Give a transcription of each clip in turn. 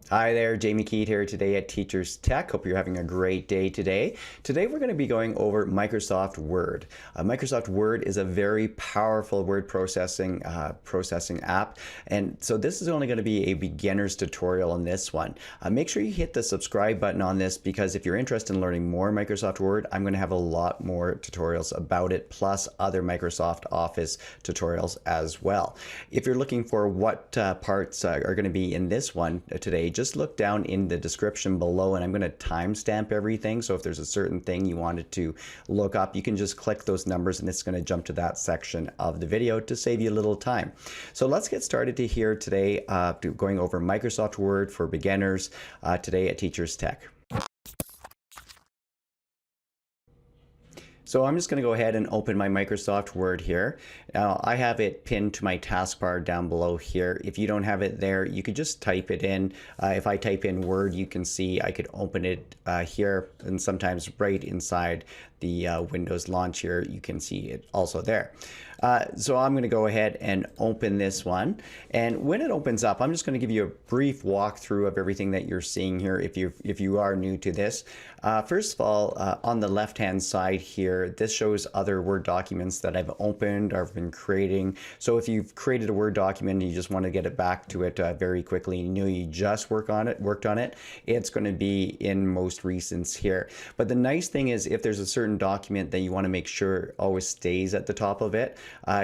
Hi there, Jamie Keat here today at Teachers Tech. Hope you're having a great day today. Today we're going to be going over Microsoft Word. Microsoft Word is a very powerful word processing app, and so this is only going to be a beginner's tutorial on this one. Make sure you hit the subscribe button on this because if you're interested in learning more Microsoft Word, I'm going to have a lot more tutorials about it, plus other Microsoft Office tutorials as well. If you're looking for what parts are going to be in this one today, just look down in the description below and I'm going to timestamp everything. So if there's a certain thing you wanted to look up, you can just click those numbers and it's going to jump to that section of the video to save you a little time. So let's get started here today going over Microsoft Word for beginners today at Teachers Tech. So I'm just going to go ahead and open my Microsoft Word here. Now I have it pinned to my taskbar down below here. If you don't have it there, you could just type it in. If I type in Word, you can see I could open it here, and sometimes right inside the Windows launch here, you can see it also there. So I'm going to go ahead and open this one, and when it opens up, I'm just going to give you a brief walkthrough of everything that you're seeing here if you are new to this. First of all, on the left hand side here, this shows other Word documents that I've opened or I've been creating. So if you've created a Word document and you just want to get it back to it very quickly, you know you just worked on it, it's going to be in most recents here. But the nice thing is if there's a certain document that you want to make sure always stays at the top of it,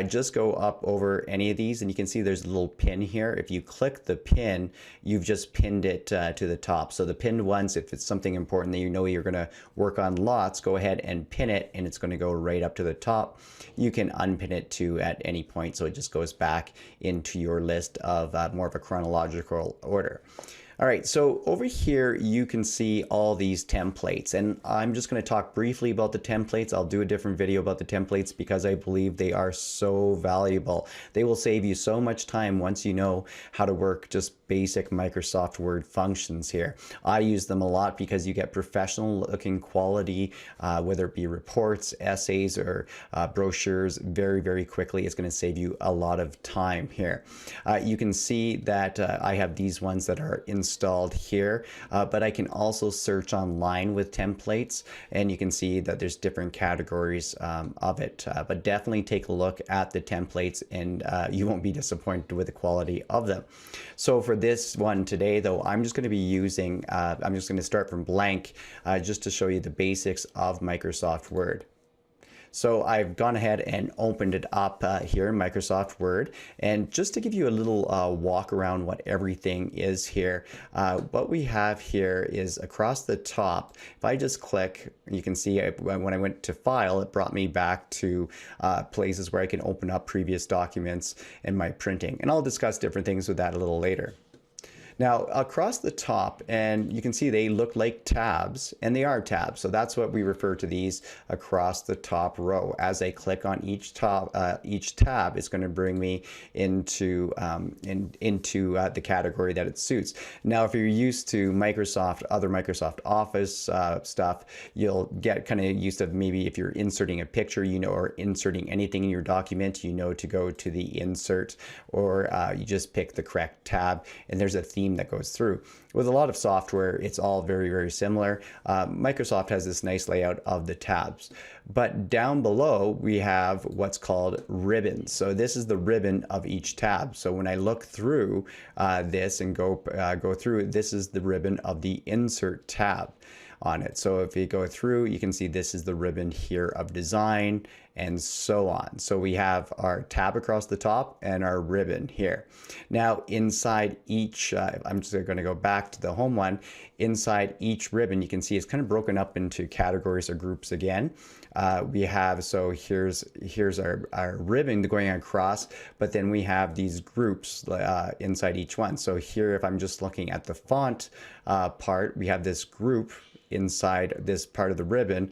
just go up over any of these and you can see there's a little pin here. If you click the pin, you've just pinned it to the top. So the pinned ones, if it's something important that you know you're going to work on lots, go ahead and pin it and it's going to go right up to the top. You can unpin it too at any point, so it just goes back into your list of more of a chronological order. All right, so over here you can see all these templates, and I'm just going to talk briefly about the templates. I'll do a different video about the templates because I believe they are so valuable. They will save you so much time once you know how to work just basic Microsoft Word functions here. I use them a lot because you get professional looking quality, whether it be reports, essays, or brochures very, very quickly. It's going to save you a lot of time here. You can see that I have these ones that are installed here, but I can also search online with templates, and you can see that there's different categories of it. But definitely take a look at the templates and you won't be disappointed with the quality of them. So for this one today though, I'm just going to be using, I'm just going to start from blank just to show you the basics of Microsoft Word. So I've gone ahead and opened it up here in Microsoft Word, and just to give you a little walk around what everything is here, what we have here is across the top. If I just click, you can see when I went to File, it brought me back to places where I can open up previous documents and my printing, and I'll discuss different things with that a little later. Now across the top, and you can see they look like tabs, and they are tabs, so that's what we refer to these across the top row. As I click on each tab, it's going to bring me into the category that it suits. Now if you're used to other Microsoft Office stuff, you'll get kind of used to maybe if you're inserting a picture, or inserting anything in your document, to go to the insert, or you just pick the correct tab, and there's a theme that goes through. With a lot of software, it's all very, very similar. Microsoft has this nice layout of the tabs, but down below we have what's called ribbons. So this is the ribbon of each tab. So when I look through this and go through, this is the ribbon of the insert tab on it. So if you go through, you can see this is the ribbon here of design, and so on. So we have our tab across the top and our ribbon here. Now inside each, I'm just going to go back to the home one. Inside each ribbon, you can see it's kind of broken up into categories or groups again. We have, so here's our ribbon going across, but then we have these groups inside each one. So here, if I'm just looking at the font part, we have this group inside this part of the ribbon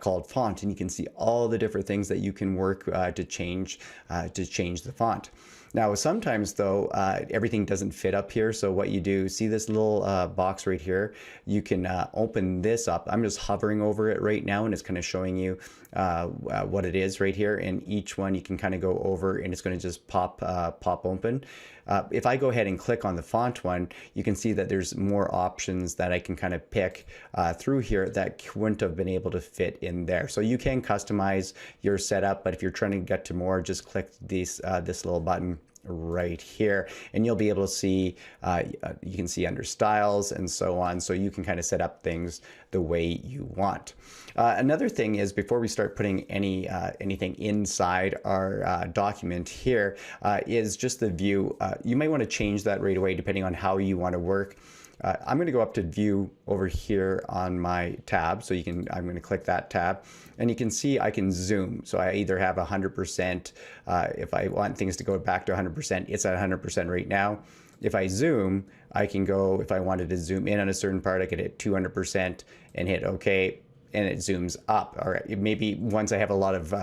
called font, and you can see all the different things that you can work to change the font. Now sometimes though everything doesn't fit up here, so what you do, see this little box right here, you can open this up. I'm just hovering over it right now and it's kind of showing you what it is right here, and each one you can kind of go over and it's going to just pop open. If I go ahead and click on the font one, you can see that there's more options that I can kind of pick through here that wouldn't have been able to fit in there. So you can customize your setup, but if you're trying to get to more, just click this little button right here, and you'll be able to see, you can see under styles and so on, so you can kind of set up things the way you want. Another thing is, before we start putting anything inside our document here, is just the view. You might want to change that right away depending on how you want to work. I'm going to go up to view over here on my tab, so I'm going to click that tab, and you can see I can zoom. So I either have 100%, if I want things to go back to 100%, it's at 100% right now. If I zoom, I can go, if I wanted to zoom in on a certain part, I could hit 200% and hit OK, and it zooms up. Or maybe once I have a lot of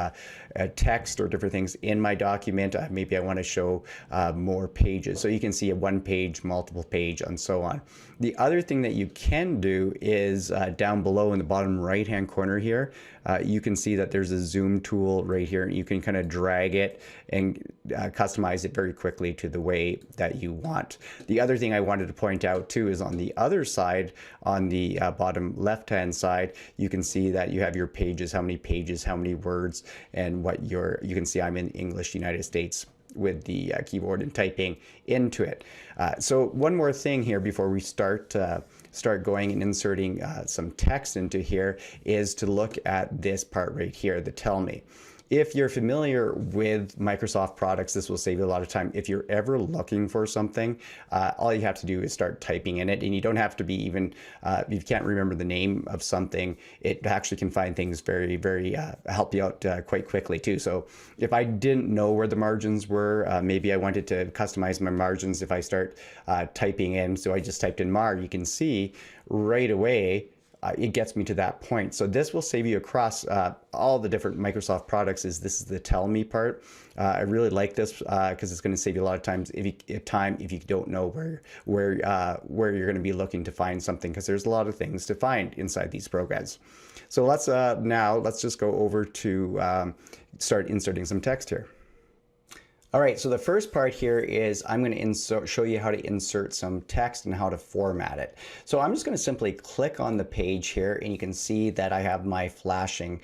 text or different things in my document, maybe I want to show more pages. So you can see a one page, multiple page, and so on. The other thing that you can do is down below in the bottom right hand corner here, you can see that there's a zoom tool right here. You can kind of drag it and customize it very quickly to the way that you want. The other thing I wanted to point out too is on the other side, on the bottom left hand side, you can see that you have your pages, how many words, and what you can see I'm in English United States with the keyboard and typing into it. So one more thing here before we start going and inserting some text into here is to look at this part right here, the tell me. If you're familiar with Microsoft products, this will save you a lot of time. If you're ever looking for something, all you have to do is start typing in it, and you don't have to be even, if you can't remember the name of something, it actually can find things very, very, help you out quite quickly too. So if I didn't know where the margins were, maybe I wanted to customize my margins. If I start typing in, so I just typed in MAR, you can see right away, it gets me to that point. So this will save you across all the different Microsoft products. This is the tell me part. I really like this because it's going to save you a lot of times if you don't know where you're going to be looking to find something, because there's a lot of things to find inside these programs. So let's just go over to start inserting some text here. All right, so the first part here is I'm going to show you how to insert some text and how to format it. So I'm just going to simply click on the page here, and you can see that I have my flashing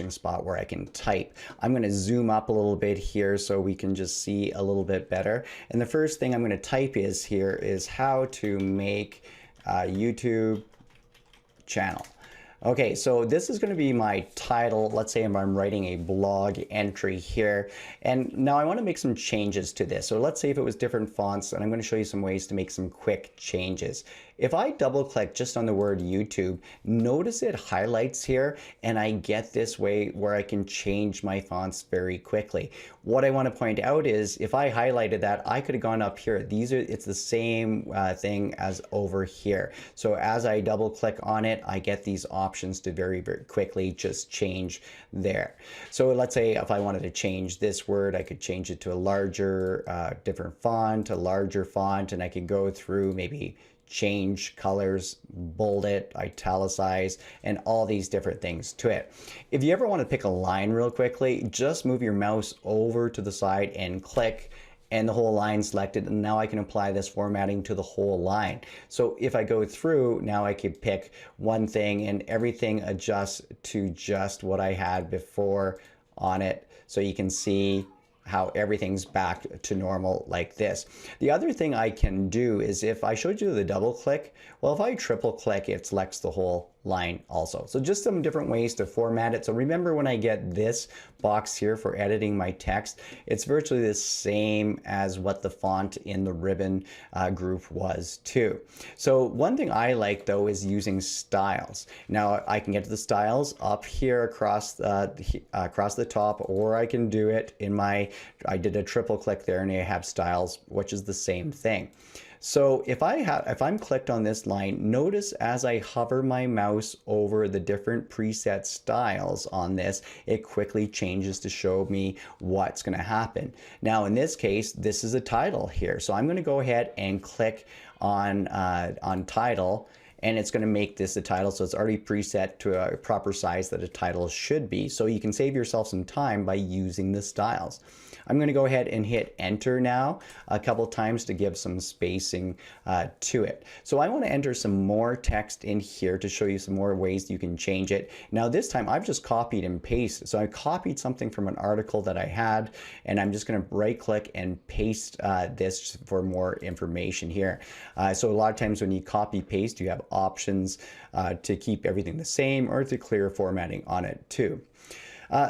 spot where I can type. I'm going to zoom up a little bit here so we can just see a little bit better. And the first thing I'm going to type is how to make a YouTube channel. Okay, so this is going to be my title. Let's say I'm writing a blog entry here. And now I want to make some changes to this. So let's say if it was different fonts, and I'm going to show you some ways to make some quick changes. If I double click just on the word YouTube, notice it highlights here, and I get this way where I can change my fonts very quickly. What I want to point out is if I highlighted that, I could have gone up here. It's the same thing as over here. So as I double click on it, I get these options to very, very quickly just change there. So let's say if I wanted to change this word, I could change it to a larger, different font, a larger font, and I could go through maybe change colors, bold it, italicize, and all these different things to it. If you ever want to pick a line real quickly, just move your mouse over to the side and click, and the whole line selected, and now I can apply this formatting to the whole line. So if I go through, now I could pick one thing and everything adjusts to just what I had before on it. So you can see how everything's back to normal like this. The other thing I can do is if I showed you the double click, well, if I triple click, it selects the whole line also. So just some different ways to format it. So remember, when I get this box here for editing my text, it's virtually the same as what the font in the ribbon group was too. So one thing I like though is using styles. Now I can get to the styles up here across the top, or I can do it in I did a triple click there and I have styles, which is the same thing. So if I'm clicked on this line, notice as I hover my mouse over the different preset styles on this, it quickly changes to show me what's going to happen. Now in this case, this is a title here. So I'm going to go ahead and click on title. and it's going to make this a title. So it's already preset to a proper size that a title should be. So you can save yourself some time by using the styles. I'm going to go ahead and hit enter now a couple times to give some spacing to it. So I want to enter some more text in here to show you some more ways you can change it. Now this time I've just copied and pasted. So I copied something from an article that I had, and I'm just going to right click and paste this for more information here. So a lot of times when you copy paste, you have options to keep everything the same or to clear formatting on it too.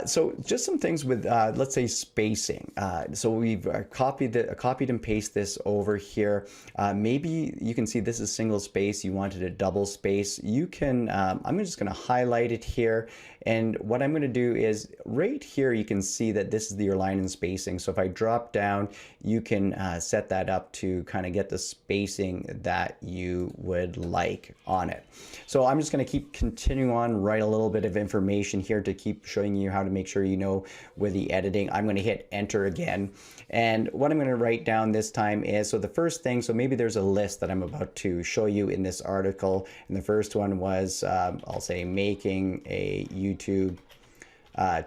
So just some things with, let's say, spacing. So we've copied and pasted this over here. Maybe you can see this is single space. You wanted a double space. You can, I'm just going to highlight it here. And what I'm going to do is right here, you can see that this is your line and spacing. So if I drop down, you can set that up to kind of get the spacing that you would like on it. So I'm just going to keep continuing on, write a little bit of information here to keep showing you how to make sure you know with the editing. I'm going to hit enter again. And what I'm going to write down this time is, so the first thing, so maybe there's a list that I'm about to show you in this article. And the first one was, I'll say, making a YouTube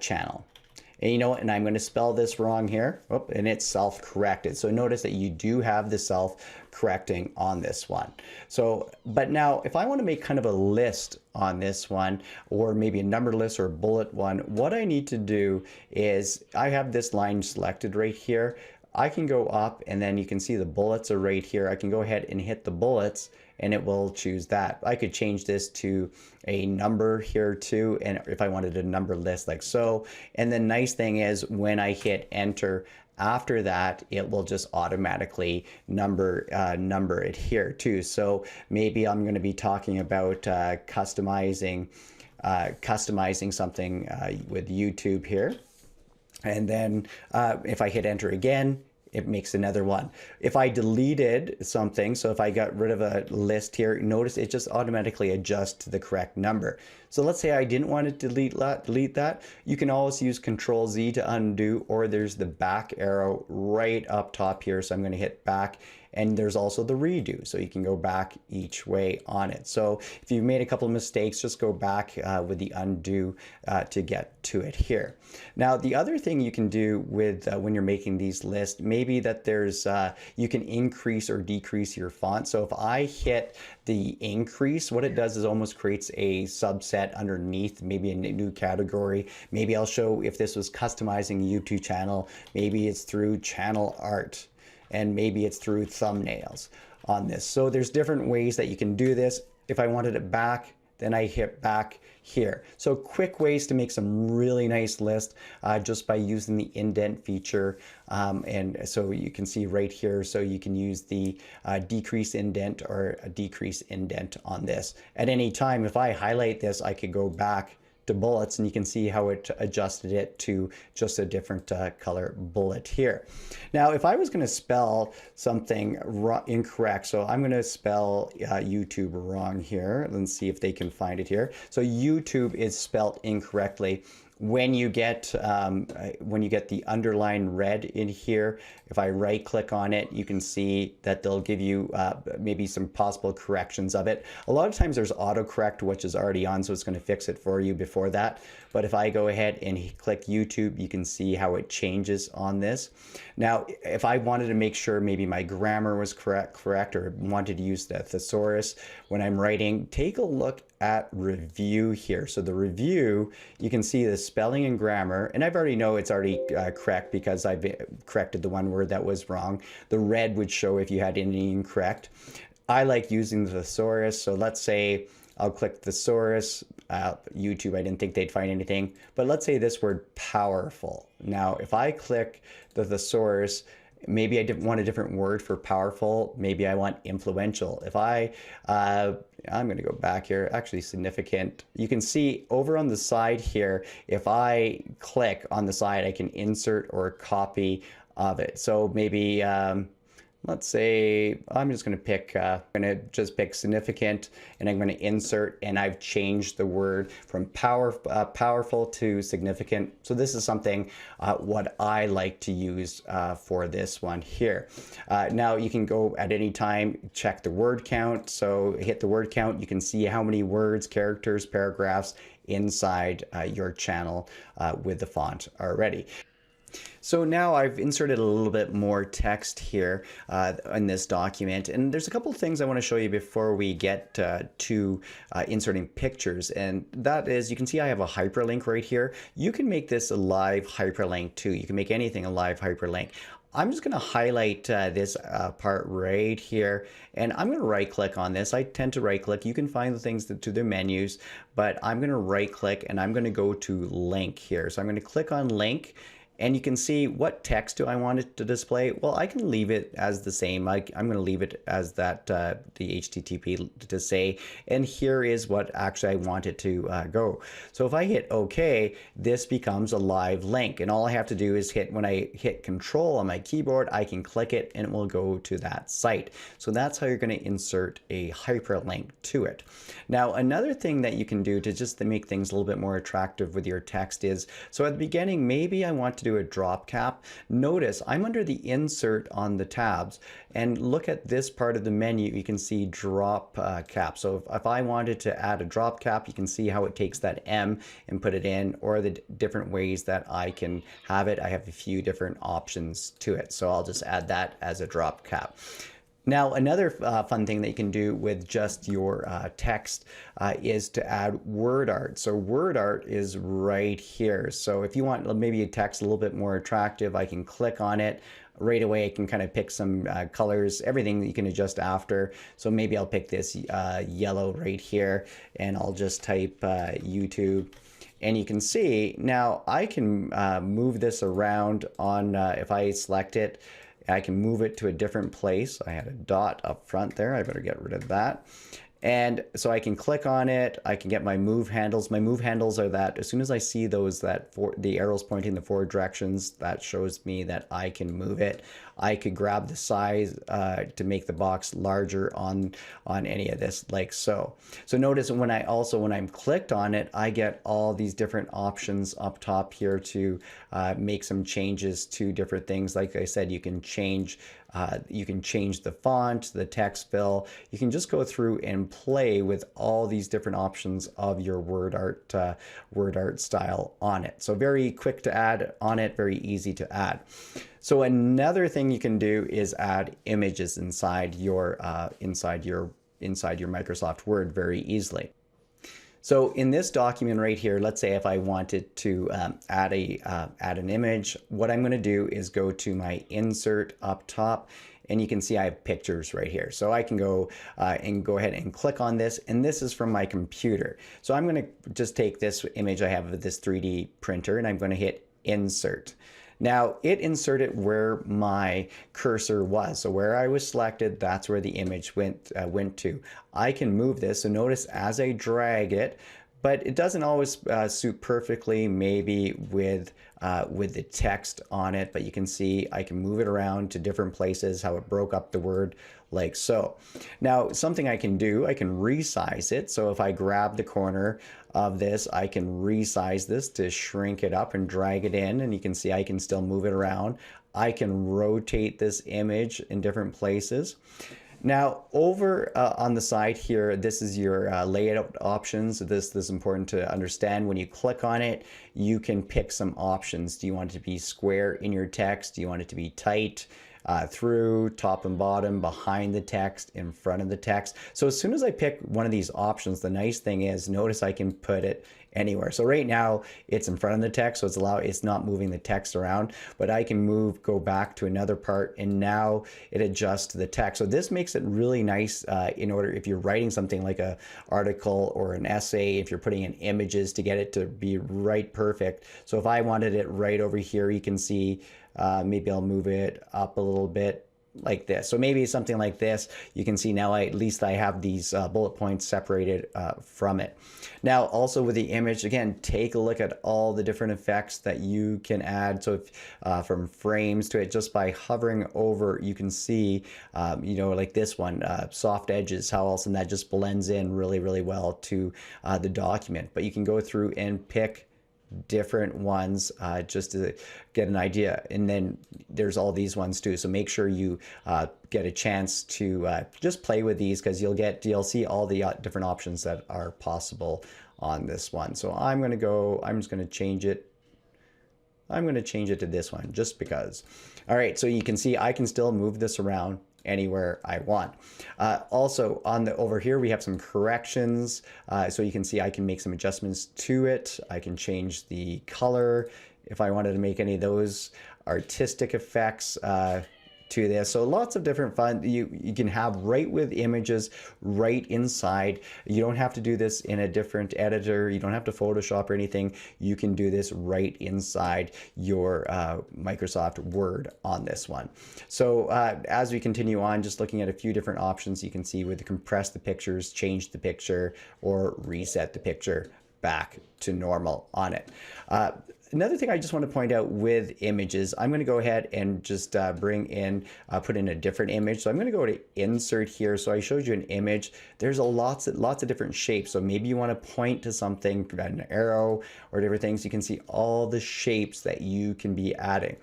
channel. And you know what, and I'm going to spell this wrong here. Oh, and it's self-corrected. So notice that you do have the self-correcting on this one. So, but now if I want to make kind of a list on this one, or maybe a number list or a bullet one, what I need to do is I have this line selected right here. I can go up and then you can see the bullets are right here. I can go ahead and hit the bullets and it will choose that. I could change this to a number here too, and if I wanted a number list like so. And the nice thing is when I hit enter, after that, it will just automatically number it here too. So maybe I'm going to be talking about customizing something with YouTube here. And then if I hit enter again, it makes another one. If I deleted something, so if I got rid of a list here, notice it just automatically adjusts to the correct number. So let's say I didn't want to delete that. You can always use Control Z to undo, or there's the back arrow right up top here. So I'm going to hit back, and there's also the redo. So you can go back each way on it. So if you've made a couple of mistakes, just go back with the undo to get to it here. Now, the other thing you can do with when you're making these lists, maybe that there's, you can increase or decrease your font. So if I hit the increase, what it does is almost creates a subset underneath, maybe a new category. Maybe I'll show if this was customizing a YouTube channel, maybe it's through channel art, and maybe it's through thumbnails on this. So there's different ways that you can do this. If I wanted it back, then I hit back here. So quick ways to make some really nice list just by using the indent feature. And so you can see right here, so you can use the decrease indent or a decrease indent on this. At any time, if I highlight this, I could go back to bullets, and you can see how it adjusted it to just a different color bullet here. Now, if I was going to spell something incorrect, so I'm going to spell YouTube wrong here. Let's see if they can find it here. So YouTube is spelled incorrectly. When you get the underline red in here, if I right click on it, you can see that they'll give you maybe some possible corrections of it. A lot of times there's autocorrect, which is already on, so it's going to fix it for you before that. But if I go ahead and click YouTube, you can see how it changes on this. Now, if I wanted to make sure maybe my grammar was correct, or wanted to use the thesaurus when I'm writing, take a look at review here. So the review, you can see the spelling and grammar, and I've already know it's already correct because I've corrected the one word that was wrong. The red would show if you had any incorrect. I like using the thesaurus, so let's say I'll click thesaurus. YouTube, I didn't think they'd find anything, but let's say this word powerful. Now, if I click the thesaurus, maybe I want a different word for powerful. Maybe I want influential. If I'm going to go back here, actually significant. You can see over on the side here, if I click on the side, I can insert or copy of it. So maybe let's say I'm just going to pick, pick significant, and I'm going to insert, and I've changed the word from powerful to significant. So this is something what I like to use for this one here. Now you can go at any time, check the word count. So hit the word count, you can see how many words, characters, paragraphs inside your channel with the font already. So now I've inserted a little bit more text here in this document, and there's a couple of things I want to show you before we get to inserting pictures, and that is, you can see I have a hyperlink right here. You can make this a live hyperlink too. You can make anything a live hyperlink. I'm just going to highlight this part right here, and I'm going to right click on this. I tend to right click. You can find the things to the menus, but I'm going to right click and I'm going to go to link here. So I'm going to click on link. And you can see what text do I want it to display. Well, I can leave it as the same. I'm going to leave it as that the HTTP to say. And here is what actually I want it to go. So if I hit OK, this becomes a live link. And all I have to do is when I hit Control on my keyboard, I can click it and it will go to that site. So that's how you're going to insert a hyperlink to it. Now, another thing that you can do to make things a little bit more attractive with your text is, so at the beginning, maybe I want to do a drop cap. Notice I'm under the insert on the tabs, and look at this part of the menu. You can see drop cap. So if I wanted to add a drop cap, you can see how it takes that M and put it in, or the different ways that I can have it. I have a few different options to it. So I'll just add that as a drop cap. Now, another fun thing that you can do with just your text is to add word art. So word art is right here. So if you want maybe a text a little bit more attractive, I can click on it. Right away, I can kind of pick some colors, everything that you can adjust after. So maybe I'll pick this yellow right here, and I'll just type YouTube. And you can see now I can move this around on, if I select it, I can move it to a different place. I had a dot up front there. I better get rid of that. And so I can click on it. I can get my move handles. My move handles are that as soon as I see those, the arrows pointing the forward directions, that shows me that I can move it. I could grab the size to make the box larger on any of this, like so. So notice when I'm clicked on it, I get all these different options up top here to make some changes to different things. Like I said, you can change the font, the text fill. You can just go through and play with all these different options of your word art style on it. So very quick to add on it, very easy to add. So another thing you can do is add images inside your Microsoft Word very easily. So in this document right here, let's say if I wanted to add an image, what I'm going to do is go to my insert up top, and you can see I have pictures right here. So I can go ahead and click on this, and this is from my computer. So I'm going to just take this image I have of this 3D printer, and I'm going to hit insert. Now it inserted where my cursor was. So where I was selected, that's where the image went to. I can move this. So notice as I drag it, but it doesn't always suit perfectly maybe with the text on it, but you can see I can move it around to different places, how it broke up the word like so. Now something I can do, I can resize it. So if I grab the corner of this, I can resize this to shrink it up and drag it in, and you can see I can still move it around. I can rotate this image in different places. Now over on the side here, this is your layout options. This is important to understand. When you click on it, you can pick some options. Do you want it to be square in your text? Do you want it to be tight? Through, top and bottom, behind the text, in front of the text. So as soon as I pick one of these options, the nice thing is, notice I can put it anywhere. So right now it's in front of the text, so it's not moving the text around, but I can go back to another part, and now it adjusts to the text. So this makes it really nice if you're writing something like an article or an essay, if you're putting in images to get it to be right perfect. So if I wanted it right over here, you can see maybe I'll move it up a little bit like this. So maybe something like this. You can see now at least I have these bullet points separated from it. Now also with the image, again, take a look at all the different effects that you can add. So if, from frames to it, just by hovering over, you can see, you know, like this one, soft edges, how else, and that just blends in really, really well to the document. But you can go through and pick different ones just to get an idea, and then there's all these ones too, so make sure you get a chance to just play with these, because you'll see all the different options that are possible on this one. So I'm just going to change it. I'm going to change it to this one just because. All right, so you can see I can still move this around anywhere I want. Also on the over here we have some corrections, so you can see I can make some adjustments to it. I can change the color if I wanted to make any of those artistic effects to this. So lots of different fun you can have right with images right inside. You don't have to do this in a different editor. You don't have to Photoshop or anything. You can do this right inside your Microsoft Word on this one. So as we continue on, just looking at a few different options, you can see with the compress the pictures, change the picture, or reset the picture back to normal on it. Another thing I just want to point out with images, I'm going to go ahead and just bring in, put in a different image. So I'm going to go to insert here. So I showed you an image. There's lots of different shapes. So maybe you want to point to something, an arrow or different things. You can see all the shapes that you can be adding.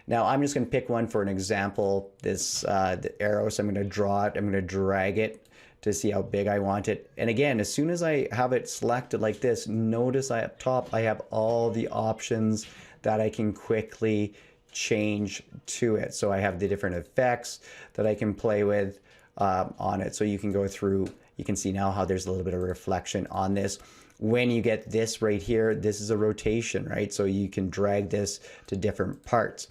Now I'm just going to pick one for an example, this the arrow. So I'm going to draw it. I'm going to drag it to see how big I want it. And again, as soon as I have it selected like this, notice up top I have all the options that I can quickly change to it. So I have the different effects that I can play with on it. So you can go through, you can see now how there's a little bit of reflection on this. When you get this right here, this is a rotation, right? So you can drag this to different parts.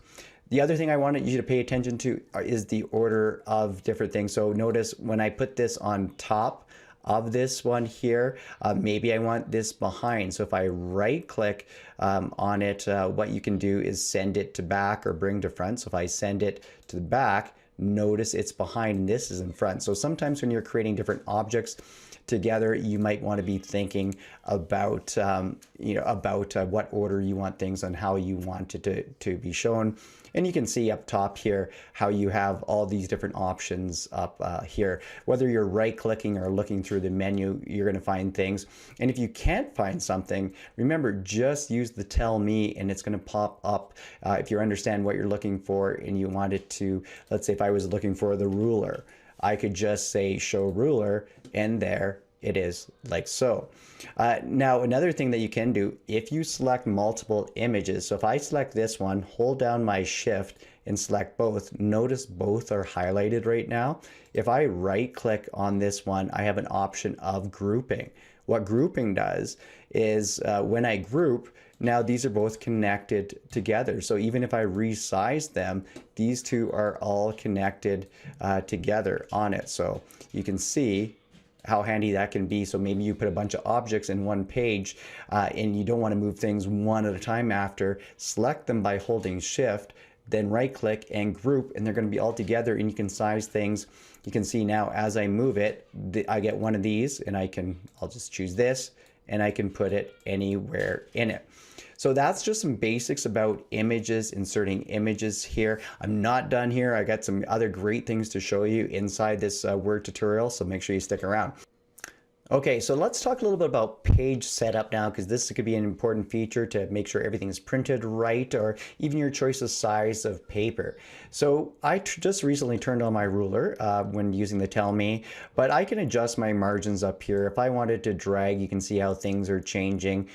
The other thing I wanted you to pay attention to is the order of different things. So notice when I put this on top of this one here, maybe I want this behind. So if I right click on it, what you can do is send it to back or bring to front. So if I send it to the back, notice it's behind and this is in front. So sometimes when you're creating different objects together, you might want to be thinking about what order you want things and how you want it to be shown. And you can see up top here how you have all these different options up here. Whether you're right clicking or looking through the menu, you're going to find things. And if you can't find something, remember, just use the tell me and it's going to pop up. If you understand what you're looking for and you want it to, let's say if I was looking for the ruler, I could just say show ruler, and there it is, like so. Now another thing that you can do, if you select multiple images, so if I select this one, hold down my shift and select both, notice both are highlighted right now. If I right click on this one, I have an option of grouping. What grouping does is when I group, now these are both connected together. So even if I resize them, these two are all connected together on it. So you can see how handy that can be. So maybe you put a bunch of objects in one page and you don't want to move things one at a time after. Select them by holding shift, then right click and group, and they're going to be all together and you can size things. You can see now as I move it, I get one of these and I'll just choose this and I can put it anywhere in it. So that's just some basics about images, inserting images here. I'm not done here. I got some other great things to show you inside this Word tutorial, so make sure you stick around. Okay, so let's talk a little bit about page setup now, because this could be an important feature to make sure everything is printed right, or even your choice of size of paper. So I just recently turned on my ruler when using the Tell Me, but I can adjust my margins up here. If I wanted to drag, you can see how things are changing.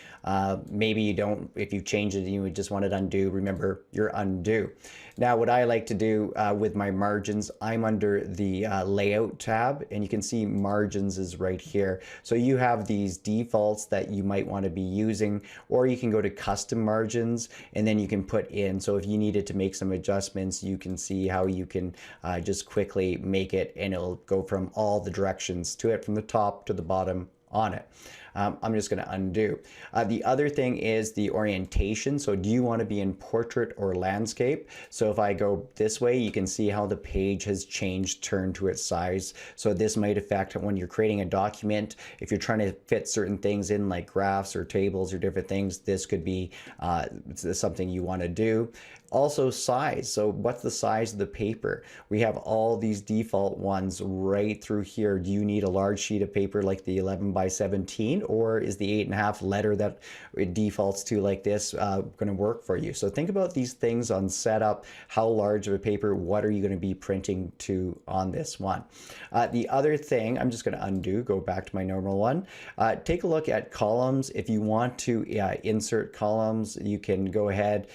Maybe you don't, if you change it and you just want it undo, remember your undo. Now what I like to do with my margins, I'm under the layout tab, and you can see margins is right here. So you have these defaults that you might want to be using, or you can go to custom margins and then you can put in. So if you needed to make some adjustments, you can see how you can just quickly make it, and it'll go from all the directions to it, from the top to the bottom on it. I'm just going to undo. The other thing is the orientation. So do you want to be in portrait or landscape? So if I go this way, you can see how the page has changed, turned to its size. So this might affect when you're creating a document. If you're trying to fit certain things in like graphs or tables or different things, this could be something you want to do. Also size. So what's the size of the paper? We have all these default ones right through here. Do you need a large sheet of paper like the 11 by 17, or is the 8.5 letter that it defaults to like this going to work for you? So think about these things on setup. How large of a paper? What are you going to be printing to on this one? The other thing, I'm just going to undo, go back to my normal one. Take a look at columns. If you want to insert columns, you can go ahead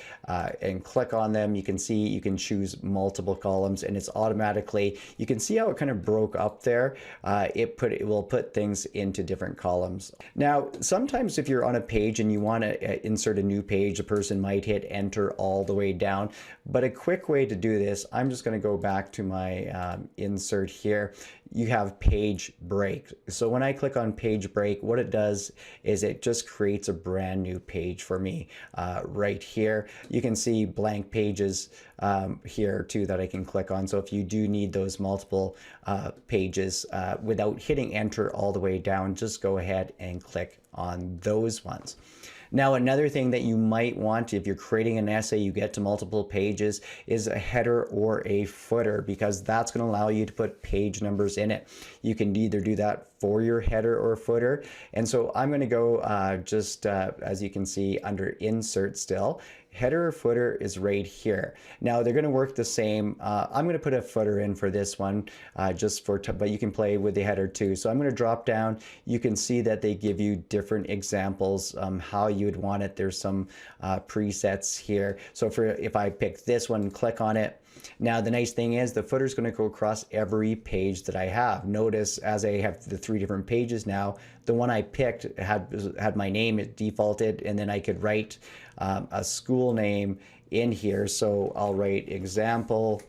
and click on them. You can see you can choose multiple columns, and it's automatically, you can see how it kind of broke up there. It will put things into different columns. Now sometimes if you're on a page and you want to insert a new page, a person might hit enter all the way down. But a quick way to do this, I'm just going to go back to my insert here. You have page break. So when I click on page break, what it does is it just creates a brand new page for me right here. You can see blank pages here too that I can click on. So if you do need those multiple pages without hitting enter all the way down, just go ahead and click on those ones. Now, another thing that you might want if you're creating an essay, you get to multiple pages, is a header or a footer, because that's going to allow you to put page numbers in it. You can either do that for your header or footer. And so I'm going to go as you can see under insert still. Header or footer is right here. Now they're going to work the same. I'm going to put a footer in for this one but you can play with the header too. So I'm going to drop down. You can see that they give you different examples how you would want it. There's some presets here. So if I pick this one and click on it, now the nice thing is the footer is going to go across every page that I have. Notice as I have the 3 different pages now, the one I picked had my name, it defaulted, and then I could write a school name in here. So I'll write example,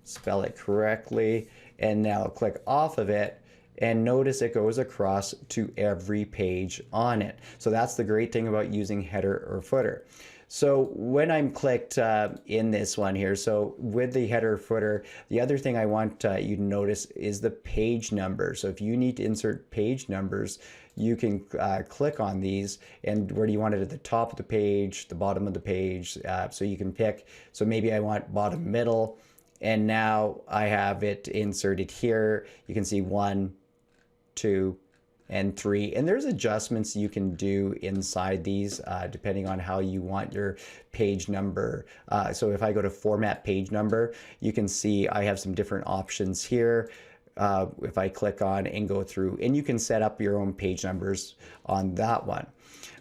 spell it correctly, and now click off of it. And notice it goes across to every page on it. So that's the great thing about using header or footer. So when I'm clicked in this one here, so with the header footer, the other thing I want you to notice is the page number. So if you need to insert page numbers, you can click on these, and where do you want it, at the top of the page, the bottom of the page, so you can pick. So maybe I want bottom middle, and now I have it inserted here. You can see 1, 2, and 3, and there's adjustments you can do inside these depending on how you want your page number. So if I go to format page number, you can see I have some different options here. If I click on and go through, and you can set up your own page numbers on that one.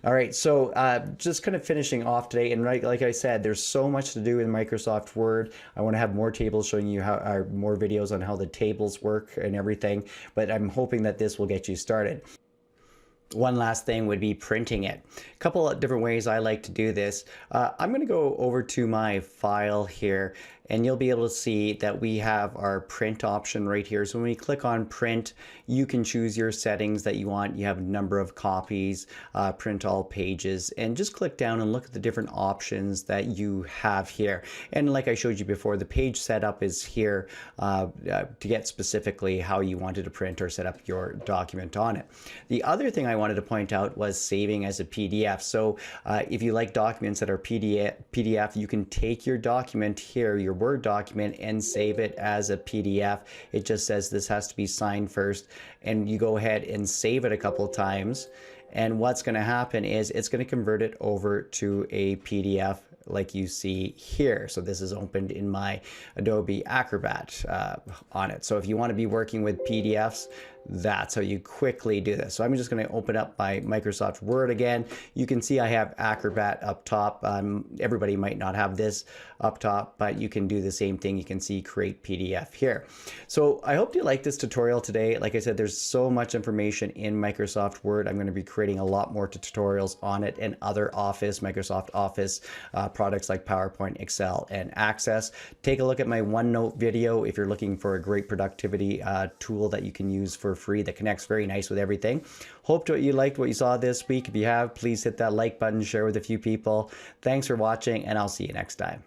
All right, so just kind of finishing off today, and like I said, there's so much to do in Microsoft Word. I want to have more tables showing you more videos on how the tables work and everything, but I'm hoping that this will get you started. One last thing would be printing it. A couple of different ways I like to do this. I'm going to go over to my file here, and you'll be able to see that we have our print option right here. So when we click on print, you can choose your settings that you want. You have a number of copies, print all pages, and just click down and look at the different options that you have here. And like I showed you before, the page setup is here to get specifically how you wanted to print or set up your document on it. The other thing I wanted to point out was saving as a PDF. So if you like documents that are PDF, you can take your document here, your Word document, and save it as a PDF. It just says this has to be signed first, and you go ahead and save it a couple of times, and what's going to happen is it's going to convert it over to a PDF like you see here. So this is opened in my Adobe Acrobat on it. So if you want to be working with PDFs, that's how you quickly do this. So I'm just going to open up my Microsoft Word again. You can see I have Acrobat up top. Everybody might not have this up top, but you can do the same thing. You can see create PDF here. So I hope you like this tutorial today. Like I said, there's so much information in Microsoft Word. I'm going to be creating a lot more tutorials on it and other Microsoft Office products like PowerPoint, Excel, and Access. Take a look at my OneNote video if you're looking for a great productivity tool that you can use for for free that connects very nice with everything. Hope that you liked what you saw this week. If you have, please hit that like button, share with a few people. Thanks for watching, and I'll see you next time.